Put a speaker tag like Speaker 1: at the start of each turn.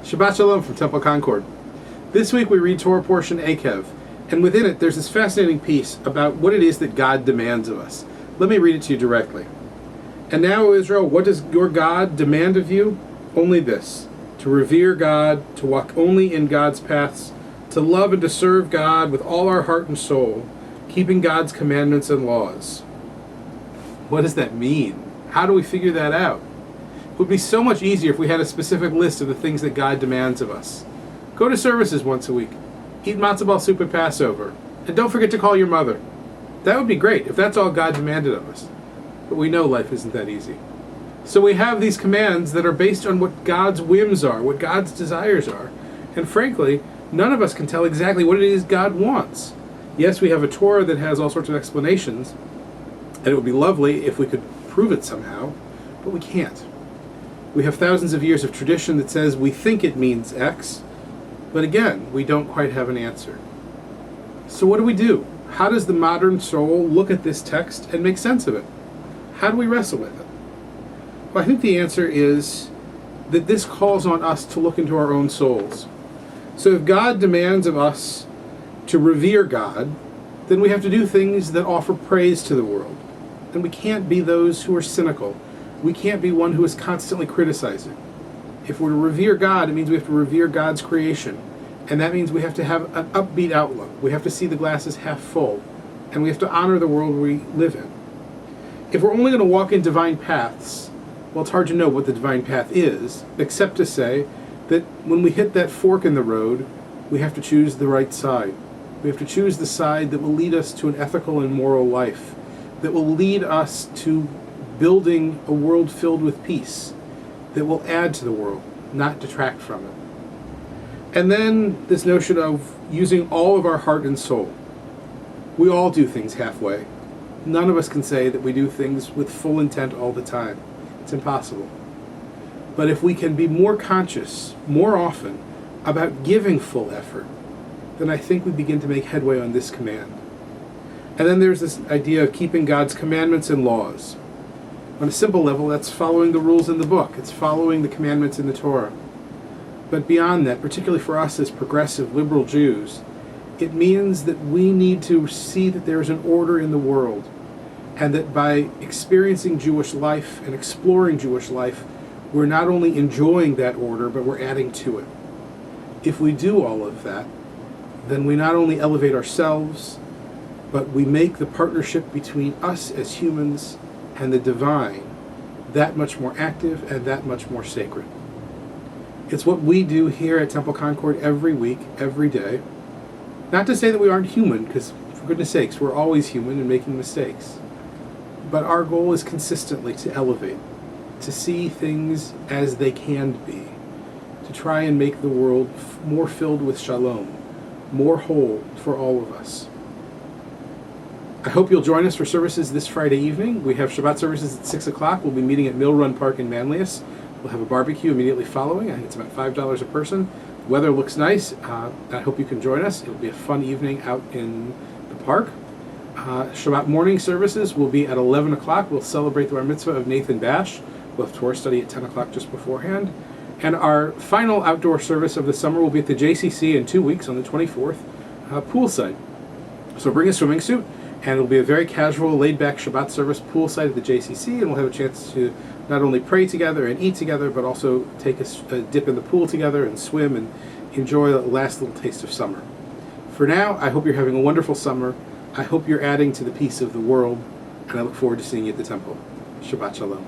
Speaker 1: Shabbat Shalom from Temple Concord. This week we read Torah portion Akev, and within it there's this fascinating piece about what it is that God demands of us. Let me read it to you directly. And now, O Israel, what does your God demand of you? Only this: to revere God, to walk only in God's paths, to love and to serve God with all our heart and soul, keeping God's commandments and laws. What does that mean? How do we figure that out? It would be so much easier if we had a specific list of the things that God demands of us. Go to services once a week. Eat matzo ball soup at Passover. And don't forget to call your mother. That would be great if that's all God demanded of us. But we know life isn't that easy. So we have these commands that are based on what God's whims are, what God's desires are. And frankly, none of us can tell exactly what it is God wants. Yes, we have a Torah that has all sorts of explanations, and it would be lovely if we could prove it somehow, but we can't. We have thousands of years of tradition that says we think it means X, but again, we don't quite have an answer. So what do? How does the modern soul look at this text and make sense of it? How do we wrestle with it? Well, I think the answer is that this calls on us to look into our own souls. So if God demands of us to revere God, then we have to do things that offer praise to the world. And we can't be those who are cynical. We can't be one who is constantly criticizing. If we're to revere God, it means we have to revere God's creation. And that means we have to have an upbeat outlook. We have to see the glass as half full. And we have to honor the world we live in. If we're only going to walk in divine paths, well, it's hard to know what the divine path is, except to say that when we hit that fork in the road, we have to choose the right side. We have to choose the side that will lead us to an ethical and moral life, that will lead us to building a world filled with peace, that will add to the world, not detract from it. And then this notion of using all of our heart and soul. We all do things halfway. None of us can say that we do things with full intent all the time. It's impossible. But if we can be more conscious, more often, about giving full effort, then I think we begin to make headway on this command. And then there's this idea of keeping God's commandments and laws. On a simple level, that's following the rules in the book. It's following the commandments in the Torah. But beyond that, particularly for us as progressive, liberal Jews, it means that we need to see that there is an order in the world, and that by experiencing Jewish life and exploring Jewish life, we're not only enjoying that order, but we're adding to it. If we do all of that, then we not only elevate ourselves, but we make the partnership between us as humans and the divine that much more active and that much more sacred. It's what we do here at Temple Concord every week, every day. Not to say that we aren't human, because for goodness sakes, we're always human and making mistakes. But our goal is consistently to elevate, to see things as they can be, to try and make the world more filled with shalom, more whole for all of us. I hope you'll join us for services this Friday evening. We have Shabbat services at 6 o'clock. We'll be meeting at Mill Run Park in Manlius. We'll have a barbecue immediately following. I think it's about $5 a person. The weather looks nice. I hope you can join us. It'll be a fun evening out in the park. Shabbat morning services will be at 11 o'clock. We'll celebrate the bar mitzvah of Nathan Bash. We'll have Torah study at 10 o'clock just beforehand. And our final outdoor service of the summer will be at the JCC in 2 weeks on the 24th, poolside. So bring a swimming suit, and it'll be a very casual, laid-back Shabbat service poolside at the JCC, and we'll have a chance to not only pray together and eat together, but also take a dip in the pool together and swim and enjoy the last little taste of summer. For now, I hope you're having a wonderful summer. I hope you're adding to the peace of the world, and I look forward to seeing you at the temple. Shabbat Shalom.